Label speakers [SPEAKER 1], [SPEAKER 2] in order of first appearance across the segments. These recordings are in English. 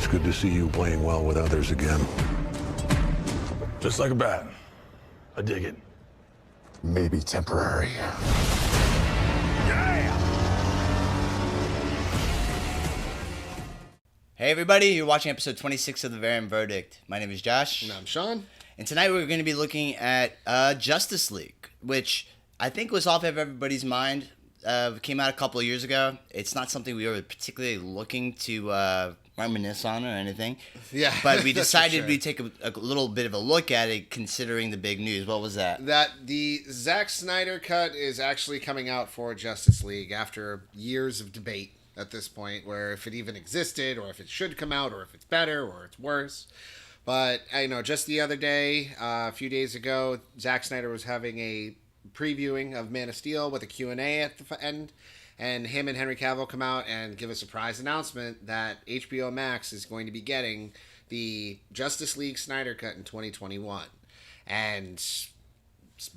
[SPEAKER 1] It's good to see you playing well with others again.
[SPEAKER 2] Just like a bat. I dig it.
[SPEAKER 1] Maybe temporary.
[SPEAKER 3] Hey everybody, you're watching episode 26 of The Variant Verdict. My name is Josh.
[SPEAKER 4] And I'm Sean.
[SPEAKER 3] And tonight we're going to be looking at Justice League, which I think was off of everybody's mind. It came out a couple of years ago. It's not something we were particularly looking to reminisce on or anything.
[SPEAKER 4] Yeah.
[SPEAKER 3] But we decided
[SPEAKER 4] sure.
[SPEAKER 3] we'd take a little bit of a look at it considering the big news. What was that?
[SPEAKER 4] That the Zack Snyder cut is actually coming out for Justice League after years of debate at this point, where if it even existed, or if it should come out, or if it's better, or it's worse. But, I know, just the other day, a few days ago, Zack Snyder was having a previewing of Man of Steel with a Q&A at the end, and him and Henry Cavill come out and give a surprise announcement that HBO Max is going to be getting the Justice League Snyder cut in 2021. And it's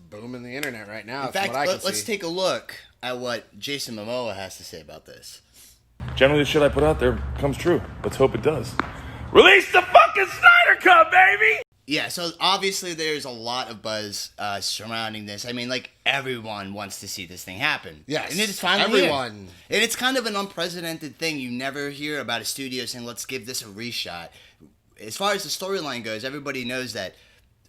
[SPEAKER 4] booming the internet right now.
[SPEAKER 3] In fact, let's take a look at what Jason Momoa has to say about this.
[SPEAKER 2] Generally, the shit I put out there comes true. Let's hope it does. Release the fucking Snyder Cut, baby!
[SPEAKER 3] Yeah, so obviously there's a lot of buzz surrounding this. I mean, like, everyone wants to see this thing happen.
[SPEAKER 4] Yes,
[SPEAKER 3] and it's finally
[SPEAKER 4] everyone.
[SPEAKER 3] Here. And it's kind of an unprecedented thing. You never hear about a studio saying, let's give this a reshot. As far as the storyline goes, everybody knows that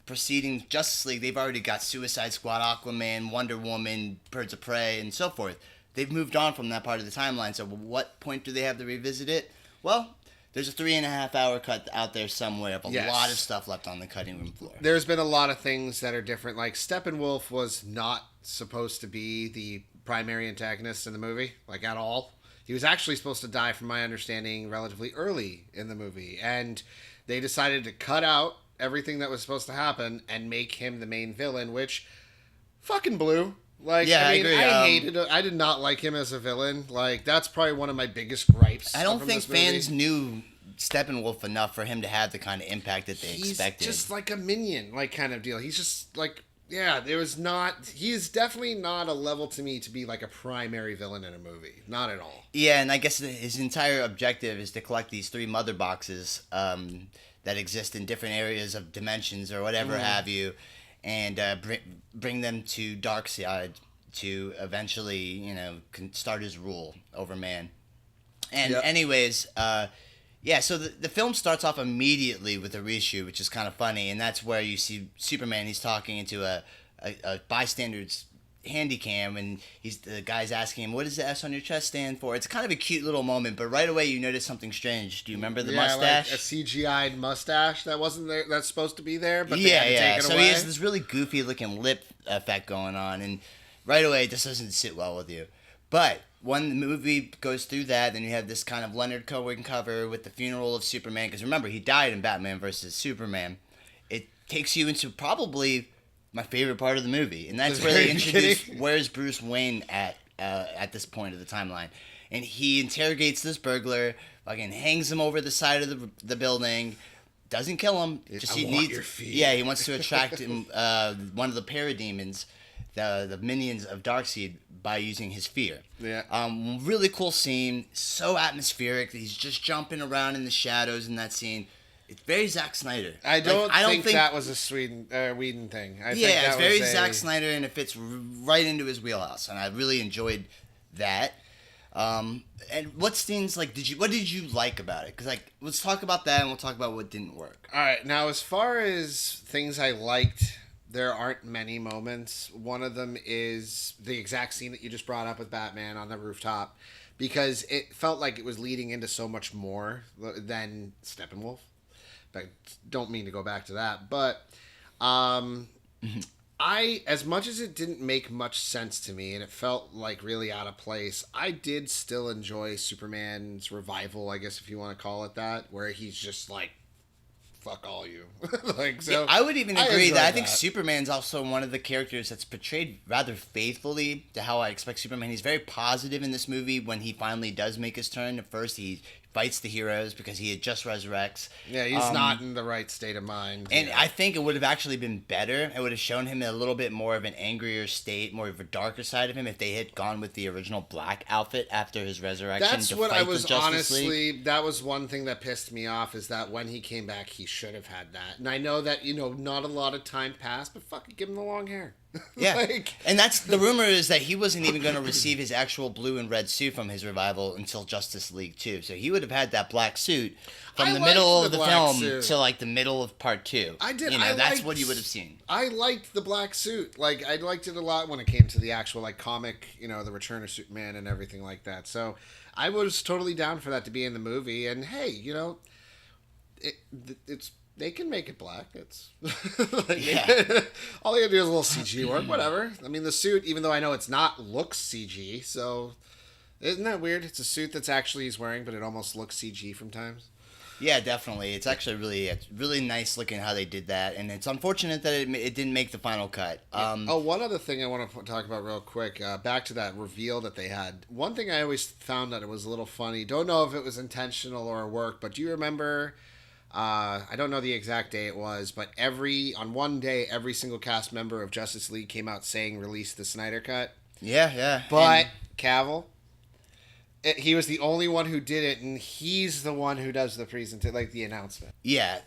[SPEAKER 3] preceding Justice League, they've already got Suicide Squad, Aquaman, Wonder Woman, Birds of Prey, and so forth. They've moved on from that part of the timeline, so what point do they have to revisit it? Well, there's a 3.5-hour cut out there somewhere of a lot of stuff left on the cutting room floor.
[SPEAKER 4] There's been a lot of things that are different. Like, Steppenwolf was not supposed to be the primary antagonist in the movie, like, at all. He was actually supposed to die, from my understanding, relatively early in the movie. And they decided to cut out everything that was supposed to happen and make him the main villain, which fucking blew. Like,
[SPEAKER 3] yeah,
[SPEAKER 4] I mean,
[SPEAKER 3] I agree.
[SPEAKER 4] I did not like him as a villain. Like, that's probably one of my biggest gripes.
[SPEAKER 3] I don't
[SPEAKER 4] from
[SPEAKER 3] think
[SPEAKER 4] this movie.
[SPEAKER 3] fans knew Steppenwolf enough for him to have the kind of impact that they expected.
[SPEAKER 4] He's just like a minion, like, kind of deal. He's just like, yeah, he's definitely not a level to me to be like a primary villain in a movie. Not at all.
[SPEAKER 3] Yeah, and I guess his entire objective is to collect these 3 mother boxes that exist in different areas of dimensions or whatever have you, and bring them to Darkseid to eventually, start his rule over man. And anyways, so the film starts off immediately with a reshoot, which is kind of funny, and that's where you see Superman. He's talking into a bystander's handy cam, and the guy's asking him, what does the S on your chest stand for? It's kind of a cute little moment, but right away you notice something strange. Do you remember the mustache?
[SPEAKER 4] Like a CGI'd mustache that wasn't there, that's supposed to be there, but they
[SPEAKER 3] yeah,
[SPEAKER 4] had to take it
[SPEAKER 3] so
[SPEAKER 4] away.
[SPEAKER 3] he has this really goofy looking lip effect going on, and right away this doesn't sit well with you. But when the movie goes through that, then you have this kind of Leonard Cohen cover with the funeral of Superman, because remember, he died in Batman vs. Superman. It takes you into probably my favorite part of the movie, and that's where they introduce where's Bruce Wayne at this point of the timeline. And he interrogates this burglar, fucking hangs him over the side of the building, doesn't kill him.
[SPEAKER 4] Your feet.
[SPEAKER 3] Yeah, he wants to attract him, one of the parademons, the minions of Darkseid, by using his fear.
[SPEAKER 4] Yeah.
[SPEAKER 3] Really cool scene, so atmospheric. He's just jumping around in the shadows in that scene. It's very Zack Snyder.
[SPEAKER 4] I don't think that was a Whedon thing. I think that
[SPEAKER 3] it's very
[SPEAKER 4] was
[SPEAKER 3] Zack Snyder, and it fits right into his wheelhouse, and I really enjoyed that. And what scenes what did you like about it? Because let's talk about that, and we'll talk about what didn't work.
[SPEAKER 4] All right, now as far as things I liked, there aren't many moments. One of them is the exact scene that you just brought up with Batman on the rooftop, because it felt like it was leading into so much more than Steppenwolf. But don't mean to go back to that, but as much as it didn't make much sense to me and it felt like really out of place, I did still enjoy Superman's revival, I guess if you want to call it that, where he's just like, fuck all you.
[SPEAKER 3] I would even agree that I think Superman's also one of the characters that's portrayed rather faithfully to how I expect Superman. He's very positive in this movie when he finally does make his turn. At first, he fights the heroes because he had just resurrects.
[SPEAKER 4] Yeah, he's not in the right state of mind.
[SPEAKER 3] And I think it would have actually been better. It would have shown him in a little bit more of an angrier state, more of a darker side of him if they had gone with the original black outfit after his resurrection.
[SPEAKER 4] That's what I was honestly.
[SPEAKER 3] League.
[SPEAKER 4] That was one thing that pissed me off is that when he came back, he should have had that. And I know that not a lot of time passed, but fucking give him the long hair.
[SPEAKER 3] Yeah, and that's the rumor is that he wasn't even going to receive his actual blue and red suit from his revival until Justice League 2. So he would have had that black suit from the middle of the film to like the middle of part 2.
[SPEAKER 4] I did.
[SPEAKER 3] That's what you would have seen.
[SPEAKER 4] I liked the black suit. Like I liked it a lot when it came to the actual like comic, the Return of Superman and everything like that. So I was totally down for that to be in the movie. And hey, it's. They can make it black. It's all they gotta do is a little CG work, whatever. I mean, the suit, even though I know it's not, looks CG. So, isn't that weird? It's a suit that's actually he's wearing, but it almost looks CG from times.
[SPEAKER 3] Yeah, definitely. It's actually really nice looking how they did that, and it's unfortunate that it didn't make the final cut.
[SPEAKER 4] One other thing I want to talk about real quick. Back to that reveal that they had. One thing I always found that it was a little funny. Don't know if it was intentional or work, but do you remember? I don't know the exact day it was, but on one day, every single cast member of Justice League came out saying release the Snyder Cut.
[SPEAKER 3] Yeah.
[SPEAKER 4] But Cavill, he was the only one who did it, and he's the one who does the the announcement.
[SPEAKER 3] Yeah.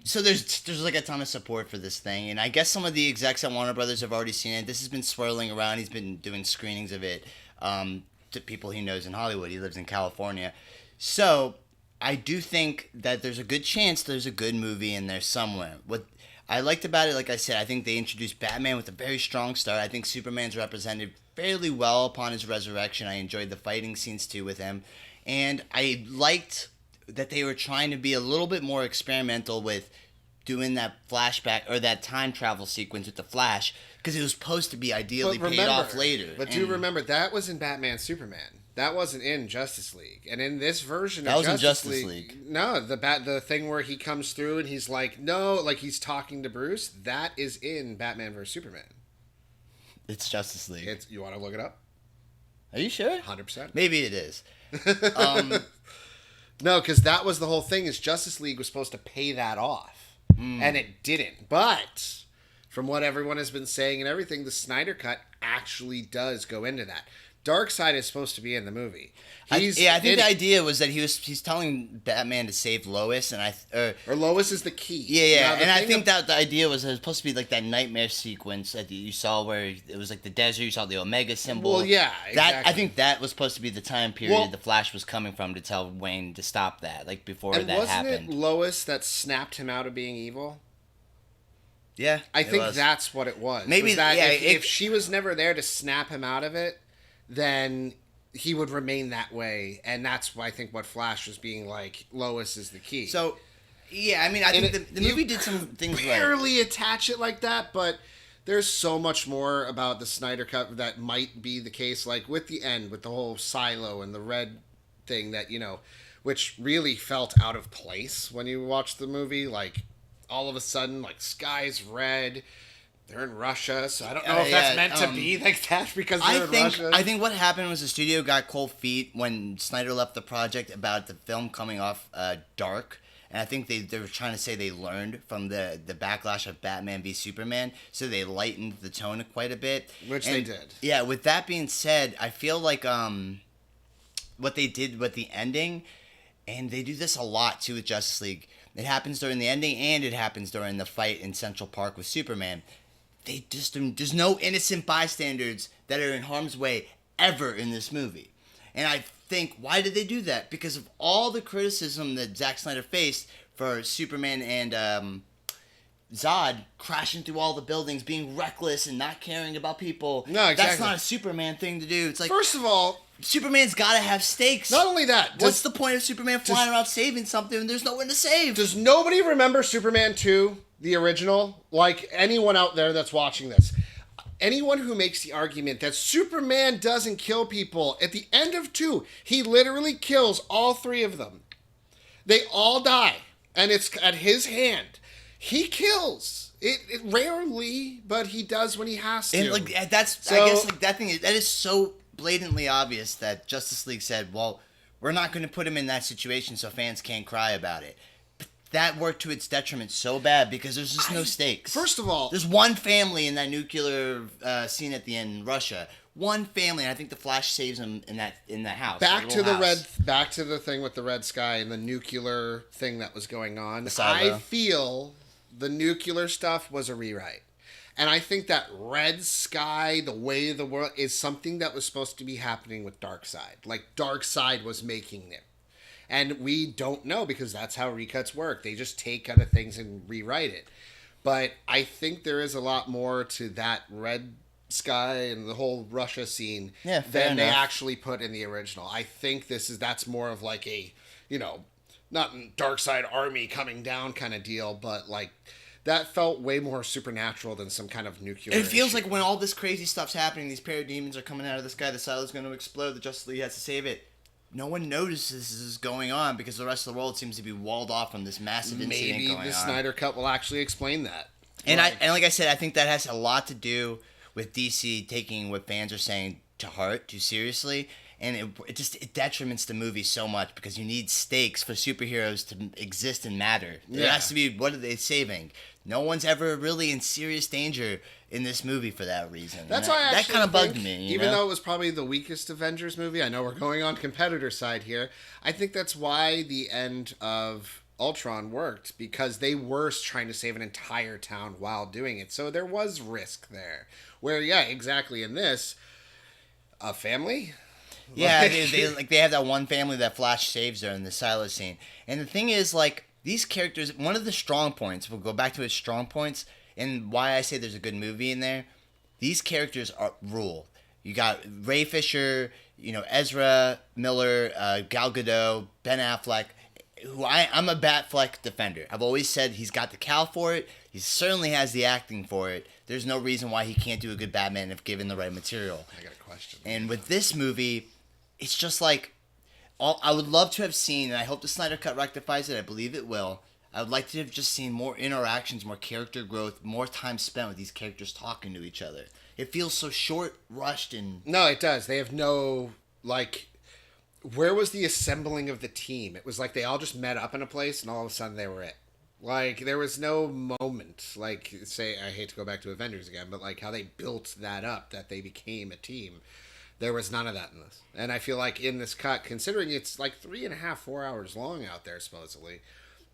[SPEAKER 3] So there's like a ton of support for this thing, and I guess some of the execs at Warner Brothers have already seen it. This has been swirling around. He's been doing screenings of it to people he knows in Hollywood. He lives in California, so. I do think that there's a good chance there's a good movie in there somewhere. What I liked about it, like I said, I think they introduced Batman with a very strong start. I think Superman's represented fairly well upon his resurrection. I enjoyed the fighting scenes too with him. And I liked that they were trying to be a little bit more experimental with doing that flashback or that time travel sequence with the Flash because it was supposed to be ideally paid off later.
[SPEAKER 4] But do remember, that was in Batman Superman. That wasn't in Justice League, and in this version
[SPEAKER 3] of
[SPEAKER 4] Justice League, no, the thing where he comes through and he's like, no, like he's talking to Bruce. That is in Batman vs Superman.
[SPEAKER 3] It's Justice League.
[SPEAKER 4] You want to look it up?
[SPEAKER 3] Are you sure?
[SPEAKER 4] 100%.
[SPEAKER 3] Maybe it is.
[SPEAKER 4] No, because that was the whole thing. Is Justice League was supposed to pay that off, and it didn't. But from what everyone has been saying and everything, the Snyder Cut actually does go into that. Darkseid is supposed to be in the movie.
[SPEAKER 3] I think the idea was that he's telling Batman to save Lois, and
[SPEAKER 4] or Lois is the key.
[SPEAKER 3] Yeah, and I think that the idea was it was supposed to be like that nightmare sequence that you saw where it was like the desert. You saw the Omega symbol.
[SPEAKER 4] Well, yeah, exactly.
[SPEAKER 3] I think that was supposed to be the time period the Flash was coming from to tell Wayne to stop that, like before that happened.
[SPEAKER 4] Wasn't it Lois that snapped him out of being evil?
[SPEAKER 3] Yeah,
[SPEAKER 4] I think that's what it was.
[SPEAKER 3] Maybe
[SPEAKER 4] if she was never there to snap him out of it, then he would remain that way, and that's why I think what Flash was being like, Lois is the key.
[SPEAKER 3] So, yeah, I mean, I think the movie did some things
[SPEAKER 4] barely attach it like that, but there's so much more about the Snyder Cut that might be the case, like with the end, with the whole silo and the red thing that, which really felt out of place when you watch the movie, like, all of a sudden, like, sky's red. They're in Russia, so I don't know if that's meant to be like that because they're in Russia.
[SPEAKER 3] I think what happened was the studio got cold feet when Snyder left the project about the film coming off dark. And I think they were trying to say they learned from the backlash of Batman v Superman, so they lightened the tone quite a bit.
[SPEAKER 4] They did.
[SPEAKER 3] Yeah, with that being said, I feel like what they did with the ending, and they do this a lot too with Justice League. It happens during the ending, and it happens during the fight in Central Park with Superman. There's no innocent bystanders that are in harm's way ever in this movie. And I think, why did they do that? Because of all the criticism that Zack Snyder faced for Superman and Zod crashing through all the buildings, being reckless and not caring about people.
[SPEAKER 4] No, exactly.
[SPEAKER 3] That's not a Superman thing to do. It's like,
[SPEAKER 4] first of all,
[SPEAKER 3] Superman's got to have stakes.
[SPEAKER 4] Not only that,
[SPEAKER 3] what's the point of Superman flying around saving something when there's no one to save?
[SPEAKER 4] Does nobody remember Superman 2, the original? Like, anyone out there that's watching this. Anyone who makes the argument that Superman doesn't kill people, at the end of 2, he literally kills all 3 of them. They all die, and it's at his hand. He kills. It rarely, but he does when he has to.
[SPEAKER 3] And like I guess like that thing that is so blatantly obvious that Justice League said, well, we're not going to put him in that situation so fans can't cry about it. But that worked to its detriment so bad because there's just no stakes.
[SPEAKER 4] First of all,
[SPEAKER 3] there's one family in that nuclear scene at the end in Russia. One family, and I think the Flash saves him in that house.
[SPEAKER 4] Back to the thing with the red sky and the nuclear thing that was going on. I feel the nuclear stuff was a rewrite. And I think that red sky, the way of the world, is something that was supposed to be happening with Darkseid. Like, Darkseid was making it. And we don't know because that's how recuts work. They just take other things and rewrite it. But I think there is a lot more to that red sky and the whole Russia scene than they actually put in the original. I think that's more of like a, not Darkseid army coming down kind of deal, but like... That felt way more supernatural than some kind of nuclear.
[SPEAKER 3] It feels like when all this crazy stuff's happening, these parademons are coming out of the sky, the silo's going to explode, the Justice League has to save it. No one notices this is going on because the rest of the world seems to be walled off from this massive incident going on.
[SPEAKER 4] Maybe the Snyder Cut will actually explain that.
[SPEAKER 3] And like I said, I think that has a lot to do with DC taking what fans are saying to heart, too seriously. And it detriments the movie so much because you need stakes for superheroes to exist and matter. There has to be, what are they saving? No one's ever really in serious danger in this movie for that reason.
[SPEAKER 4] That's why that kind of
[SPEAKER 3] bugged me.
[SPEAKER 4] Even though it was probably the weakest Avengers movie, I know we're going on competitor side here. I think that's why the end of Ultron worked, because they were trying to save an entire town while doing it. So there was risk there. Where, exactly in this, a family...
[SPEAKER 3] Yeah, they have that one family that Flash saves there in the silo scene. And the thing is, like, these characters, one of the strong points, we'll go back to its strong points, and why I say there's a good movie in there, these characters rule. You got Ray Fisher, Ezra Miller, Gal Gadot, Ben Affleck, who I'm a Batfleck defender. I've always said he's got the cal for it. He certainly has the acting for it. There's no reason why he can't do a good Batman if given the right material.
[SPEAKER 4] I got a question.
[SPEAKER 3] And with this movie... It's just like, I would love to have seen, and I hope the Snyder Cut rectifies it, I believe it will, I would like to have just seen more interactions, more character growth, more time spent with these characters talking to each other. It feels so short, rushed, and...
[SPEAKER 4] No, it does. They have no, where was the assembling of the team? It was like they all just met up in a place, and all of a sudden they were it. Like, there was no moment, like, say, I hate to go back to Avengers again, but like how they built that up, that they became a team. There was none of that in this. And I feel like in this cut, considering it's like 3.5, 4 hours long out there, supposedly,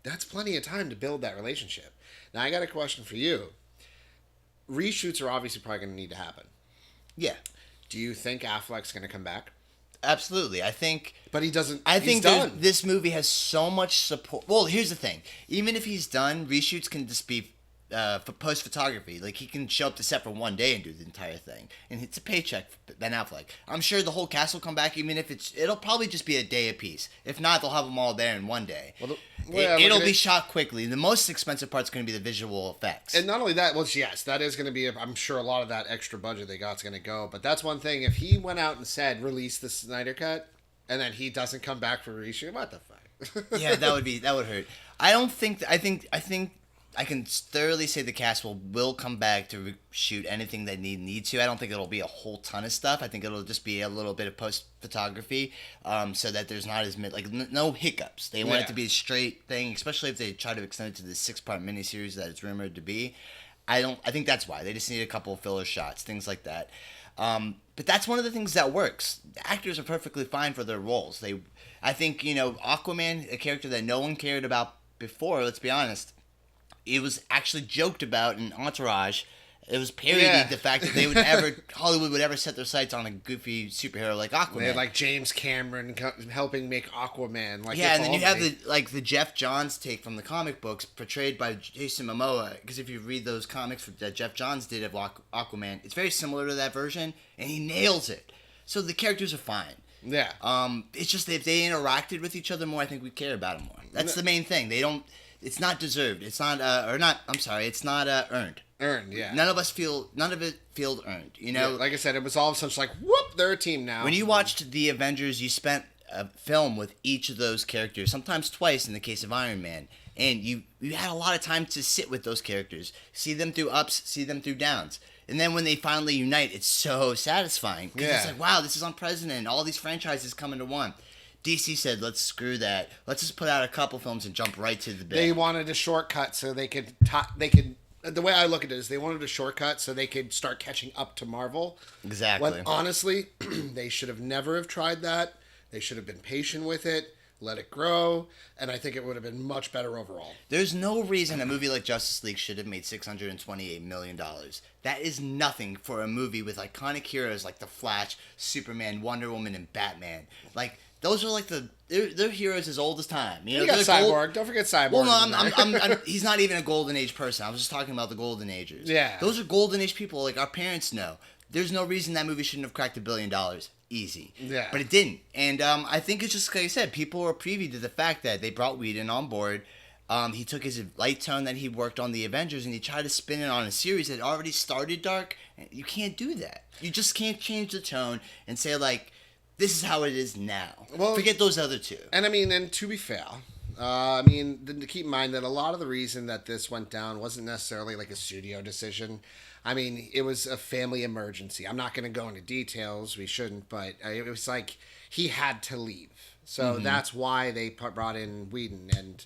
[SPEAKER 4] that's plenty of time to build that relationship. Now, I got a question for you. Reshoots are obviously probably going to need to happen.
[SPEAKER 3] Yeah.
[SPEAKER 4] Do you think Affleck's going to come back?
[SPEAKER 3] Absolutely. I think...
[SPEAKER 4] But he doesn't...
[SPEAKER 3] I think this movie has so much support... Well, here's the thing. Even if he's done, reshoots can just be... for post-photography. Like, he can show up to set for one day and do the entire thing. And it's a paycheck for Ben Affleck. I'm sure the whole cast will come back, even if it'll probably just be a day apiece. If not, they'll have them all there in one day. It'll be shot quickly. The most expensive part's going to be the visual effects.
[SPEAKER 4] And not only that, yes, that is going to be, I'm sure a lot of that extra budget they got is going to go. But that's one thing. If he went out and said, release the Snyder Cut, and then he doesn't come back for a reshoot, what the fuck?
[SPEAKER 3] Yeah, that would hurt. I think I can thoroughly say the cast will come back to shoot anything they need to. I don't think it'll be a whole ton of stuff. I think it'll just be a little bit of post photography, so that there's not as no hiccups. They want it to be a straight thing, especially if they try to extend it to the 6-part miniseries that it's rumored to be. I think that's why they just need a couple of filler shots, things like that. But that's one of the things that works. The actors are perfectly fine for their roles. I think Aquaman, a character that no one cared about before. Let's be honest. It was actually joked about in Entourage. It was parodied the fact that Hollywood would ever set their sights on a goofy superhero like Aquaman.
[SPEAKER 4] They had like James Cameron helping make Aquaman. Like,
[SPEAKER 3] and then you have the Jeff Johns take from the comic books portrayed by Jason Momoa. Because if you read those comics that Jeff Johns did of Aquaman, it's very similar to that version, and he nails it. So the characters are fine.
[SPEAKER 4] Yeah.
[SPEAKER 3] It's just that if they interacted with each other more, I think we'd care about them more. That's the main thing. They don't. It's not deserved. It's not, it's not earned.
[SPEAKER 4] Earned, yeah.
[SPEAKER 3] None of it feels earned,
[SPEAKER 4] Yeah, like I said, it was all of a sudden like, whoop, they're a team now.
[SPEAKER 3] When you watched The Avengers, you spent a film with each of those characters, sometimes twice in the case of Iron Man, and you had a lot of time to sit with those characters, see them through ups, see them through downs. And then when they finally unite, it's so satisfying. Because it's like, wow, this is unprecedented. All these franchises come into one. DC said, let's screw that. Let's just put out a couple films and jump right to the bit.
[SPEAKER 4] They wanted a shortcut so they could the way I look at it is they wanted a shortcut so they could start catching up to Marvel.
[SPEAKER 3] Exactly.
[SPEAKER 4] When honestly, they should have never have tried that. They should have been patient with it, let it grow, and I think it would have been much better overall.
[SPEAKER 3] There's no reason a movie like Justice League should have made $628 million. That is nothing for a movie with iconic heroes like The Flash, Superman, Wonder Woman, and Batman. Like, those are like they're heroes as old as time.
[SPEAKER 4] You got Cyborg. Don't forget Cyborg.
[SPEAKER 3] Well, no, he's not even a golden age person. I was just talking about the golden agers.
[SPEAKER 4] Yeah.
[SPEAKER 3] Those are golden age people like our parents know. There's no reason that movie shouldn't have cracked $1 billion. Easy.
[SPEAKER 4] Yeah.
[SPEAKER 3] But it didn't. And I think it's just like I said, people were privy to the fact that they brought Whedon on board. He took his light tone that he worked on the Avengers and he tried to spin it on a series that already started dark. You can't do that. You just can't change the tone and say like, this is how it is now.
[SPEAKER 4] Well,
[SPEAKER 3] forget those other two.
[SPEAKER 4] And I mean, and to be fair, to keep in mind that a lot of the reason that this went down wasn't necessarily like a studio decision. I mean, it was a family emergency. I'm not going to go into details. We shouldn't, but it was like he had to leave. So that's why they brought in Whedon. And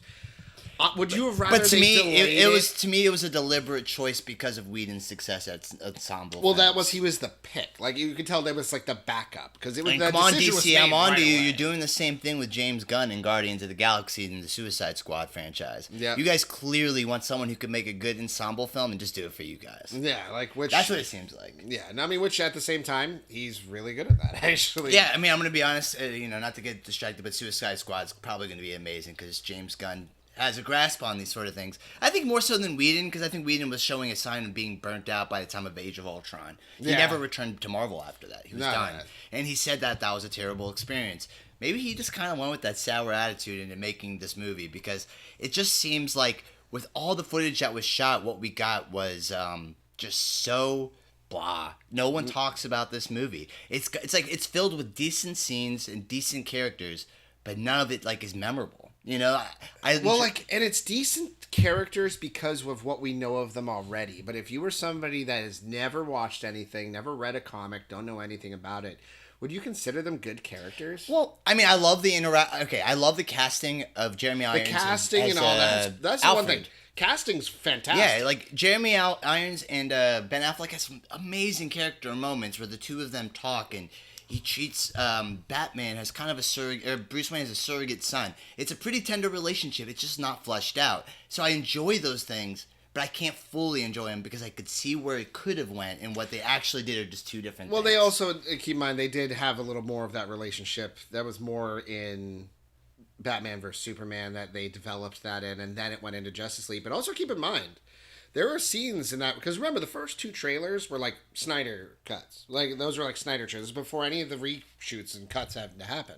[SPEAKER 4] would you have rather?
[SPEAKER 3] But to me, it was a deliberate choice because of Whedon's success at Ensemble.
[SPEAKER 4] Well,
[SPEAKER 3] Films.
[SPEAKER 4] he was the pick. Like you could tell, that was like the backup because it was.
[SPEAKER 3] And
[SPEAKER 4] the
[SPEAKER 3] come on,
[SPEAKER 4] decision was
[SPEAKER 3] DC,
[SPEAKER 4] made
[SPEAKER 3] I'm on
[SPEAKER 4] right
[SPEAKER 3] to you.
[SPEAKER 4] away.
[SPEAKER 3] You're doing the same thing with James Gunn and Guardians of the Galaxy and the Suicide Squad franchise.
[SPEAKER 4] Yeah.
[SPEAKER 3] You guys clearly want someone who could make a good ensemble film and just do it for you guys.
[SPEAKER 4] Yeah, like which.
[SPEAKER 3] That's what it seems like.
[SPEAKER 4] Yeah, and I mean, which at the same time, he's really good at that. Actually.
[SPEAKER 3] Yeah, I mean, I'm gonna be honest. Not to get distracted, but Suicide Squad's probably gonna be amazing because James Gunn has a grasp on these sort of things. I think more so than Whedon, because I think Whedon was showing a sign of being burnt out by the time of Age of Ultron. He never returned to Marvel after that. He was done. And he said that was a terrible experience. Maybe he just kind of went with that sour attitude into making this movie, because it just seems like with all the footage that was shot, what we got was just so blah. No one talks about this movie. It's like it's filled with decent scenes and decent characters, but none of it like is memorable. And
[SPEAKER 4] it's decent characters because of what we know of them already. But if you were somebody that has never watched anything, never read a comic, don't know anything about it, would you consider them good characters?
[SPEAKER 3] Well, I mean, I love I love the casting of Jeremy Irons.
[SPEAKER 4] The casting
[SPEAKER 3] as
[SPEAKER 4] and all that. That's the one thing. Casting's fantastic.
[SPEAKER 3] Yeah, like Jeremy Irons and Ben Affleck has some amazing character moments where the two of them talk, and he treats Batman as kind of a surrogate, or Bruce Wayne as a surrogate son. It's a pretty tender relationship. It's just not fleshed out. So I enjoy those things, but I can't fully enjoy them because I could see where it could have went, and what they actually did are just two different things.
[SPEAKER 4] Well, they also, keep in mind, they did have a little more of that relationship. That was more in Batman vs. Superman that they developed that in, and then it went into Justice League. But also keep in mind, there are scenes in that, because remember, the first two trailers were like Snyder cuts. Like, those were like Snyder trailers before any of the reshoots and cuts had to happen.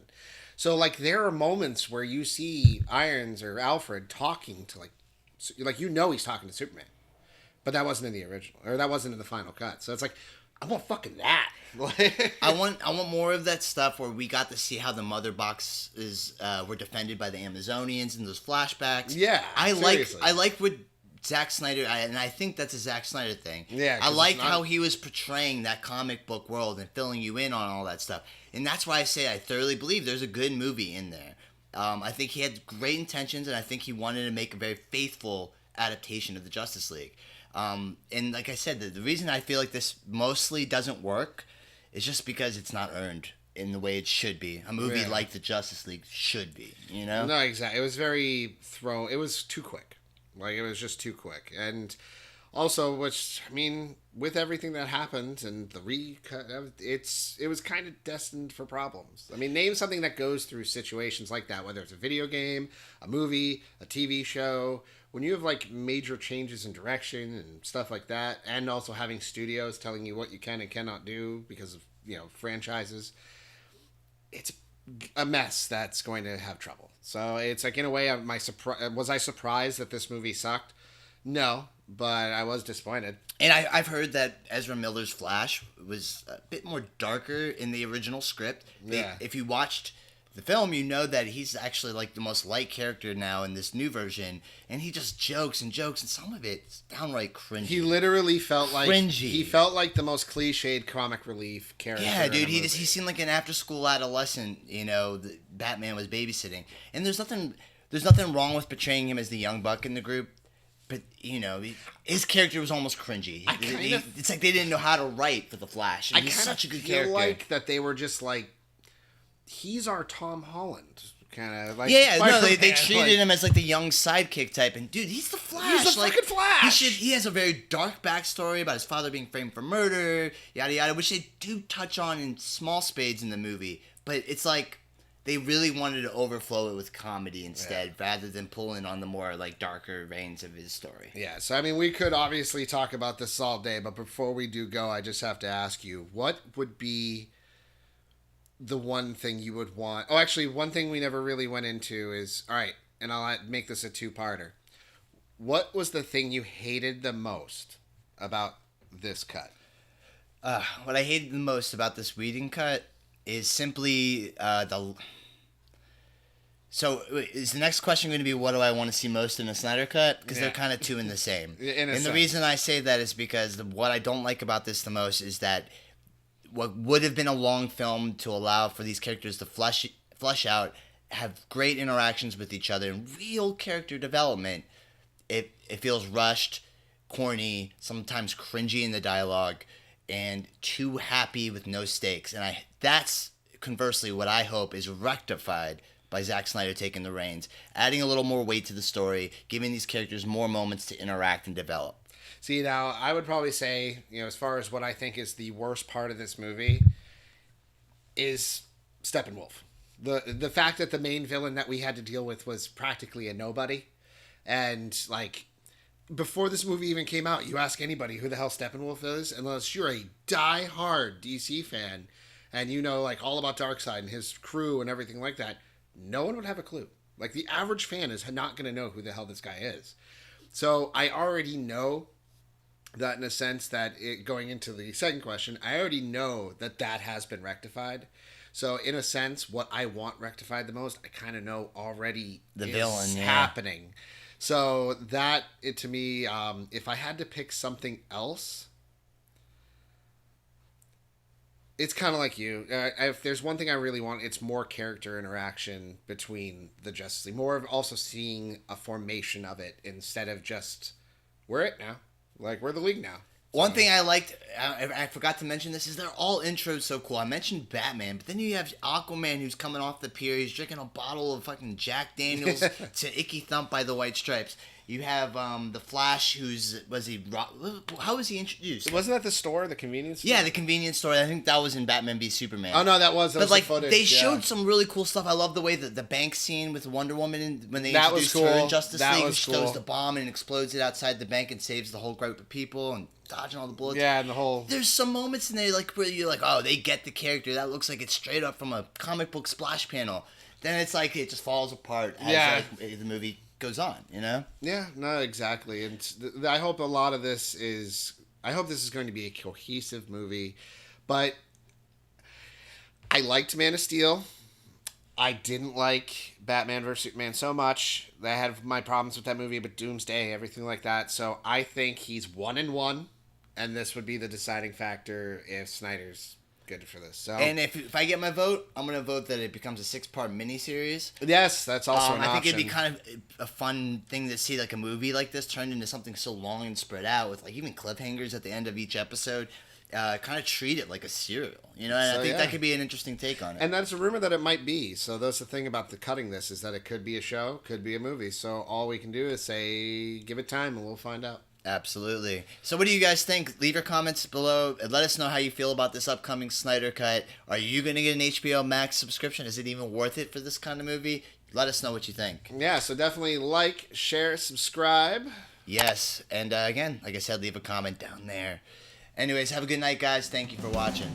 [SPEAKER 4] So, like, there are moments where you see Irons or Alfred talking to, he's talking to Superman. But that wasn't in the original, or that wasn't in the final cut. So it's like, I want fucking that.
[SPEAKER 3] I want more of that stuff where we got to see how the mother boxes were defended by the Amazonians and those flashbacks.
[SPEAKER 4] Yeah,
[SPEAKER 3] I like what Zack Snyder, and I think that's a Zack Snyder thing.
[SPEAKER 4] Yeah,
[SPEAKER 3] I like how he was portraying that comic book world and filling you in on all that stuff. And that's why I say I thoroughly believe there's a good movie in there. I think he had great intentions, and I think he wanted to make a very faithful adaptation of the Justice League. And like I said, the reason I feel like this mostly doesn't work is just because it's not earned in the way it should be. A movie like the Justice League should be, No,
[SPEAKER 4] exactly. It was it was too quick. Like, it was just too quick. And also, with everything that happened and the recut, it was kind of destined for problems. I mean, name something that goes through situations like that, whether it's a video game, a movie, a TV show. When you have, like, major changes in direction and stuff like that, and also having studios telling you what you can and cannot do because of, franchises, it's a mess that's going to have trouble. So it's like, in a way, was I surprised that this movie sucked? No, but I was disappointed.
[SPEAKER 3] And I've heard that Ezra Miller's Flash was a bit more darker in the original script.
[SPEAKER 4] Yeah.
[SPEAKER 3] If you watched the film, you know that he's actually like the most liked character now in this new version, and he just jokes and jokes, and some of it's downright cringy.
[SPEAKER 4] He literally felt like
[SPEAKER 3] Cringy.
[SPEAKER 4] he felt like the most cliched comic relief character.
[SPEAKER 3] Yeah, dude,
[SPEAKER 4] in a
[SPEAKER 3] he
[SPEAKER 4] movie.
[SPEAKER 3] seemed like an after school adolescent, you know, that Batman was babysitting. And there's nothing wrong with portraying him as the young buck in the group, but you know, his character was almost cringy. It's like they didn't know how to write for the Flash. And he's such a good character.
[SPEAKER 4] Like that they were just like, he's our Tom Holland. Kind of like
[SPEAKER 3] they treated him as like the young sidekick type, and dude, he's the Flash.
[SPEAKER 4] He's the fucking Flash.
[SPEAKER 3] He has a very dark backstory about his father being framed for murder, yada yada, which they do touch on in small spades in the movie. But it's like they really wanted to overflow it with comedy instead, rather than pulling on the more like darker veins of his story.
[SPEAKER 4] Yeah, so I mean, we could obviously talk about this all day, but before we do go, I just have to ask you, what would be the one thing you would want? Oh, actually, one thing we never really went into is, all right, and I'll make this a two-parter. What was the thing you hated the most about this cut?
[SPEAKER 3] What I hated the most about this Whedon cut is simply So is the next question going to be what do I want to see most in a Snyder cut? Because they're kind of two in the same. And the reason I say that is because what I don't like about this the most is that what would have been a long film to allow for these characters to flesh out, have great interactions with each other, and real character development, it feels rushed, corny, sometimes cringy in the dialogue, and too happy with no stakes. And that's conversely what I hope is rectified by Zack Snyder taking the reins, adding a little more weight to the story, giving these characters more moments to interact and develop.
[SPEAKER 4] See, now, I would probably say, you know, as far as what I think is the worst part of this movie is Steppenwolf. The fact that the main villain that we had to deal with was practically a nobody. And, like, before this movie even came out, you ask anybody who the hell Steppenwolf is, unless you're a die-hard DC fan, and you know, like, all about Darkseid and his crew and everything like that, no one would have a clue. Like, the average fan is not going to know who the hell this guy is. So, I already know that in a sense that going into the second question, I already know that has been rectified. So in a sense, what I want rectified the most, I kind of know already
[SPEAKER 3] the
[SPEAKER 4] is
[SPEAKER 3] villain
[SPEAKER 4] happening. So that, to me, if I had to pick something else, it's kind of like you. If there's one thing I really want, it's more character interaction between the Justice League. More of also seeing a formation of it instead of just, we're it now. Like, we're the league now.
[SPEAKER 3] One thing I liked, I forgot to mention this, is they're all intros so cool. I mentioned Batman, but then you have Aquaman who's coming off the pier. He's drinking a bottle of fucking Jack Daniels to Icky Thump by the White Stripes. You have the Flash, how was he introduced?
[SPEAKER 4] Wasn't that the store, the convenience store?
[SPEAKER 3] Yeah, the convenience store. I think that was in Batman v Superman.
[SPEAKER 4] Oh, no, that was
[SPEAKER 3] But, like,
[SPEAKER 4] the footage.
[SPEAKER 3] they showed some really cool stuff. I love the way that the bank scene with Wonder Woman, when they introduced her in Justice League, she throws the bomb and explodes it outside the bank and saves the whole group of people and dodging all the bullets.
[SPEAKER 4] Yeah, and the whole...
[SPEAKER 3] There's some moments in there like where you're like, oh, they get the character. That looks like it's straight up from a comic book splash panel. Then it's like it just falls apart as the movie goes on, you know?
[SPEAKER 4] Yeah, no, exactly. And I hope a lot of this is... I hope this is going to be a cohesive movie. But I liked Man of Steel. I didn't like Batman vs. Superman so much. I had my problems with that movie, but Doomsday, everything like that. So I think he's 1-1, and this would be the deciding factor if Snyder's good for this. So,
[SPEAKER 3] and if I get my vote, I'm going to vote that it becomes a 6-part miniseries.
[SPEAKER 4] Yes, that's also an option.
[SPEAKER 3] I think it'd be kind of a fun thing to see, like a movie like this turned into something so long and spread out with like even cliffhangers at the end of each episode. Kind of treat it like a serial, you know, and I think that could be an interesting take on it.
[SPEAKER 4] And that's a rumor that it might be. So that's the thing about the cutting this is that it could be a show, could be a movie. So all we can do is say, give it time and we'll find out.
[SPEAKER 3] Absolutely. So what do you guys think? Leave your comments below and let us know how you feel about this upcoming Snyder cut. Are you going to get an HBO Max subscription? Is it even worth it for this kind of movie? Let us know what you think.
[SPEAKER 4] Yeah, so definitely like, share, subscribe.
[SPEAKER 3] Yes, and again, like I said, leave a comment down there. Anyways, have a good night, guys. Thank you for watching.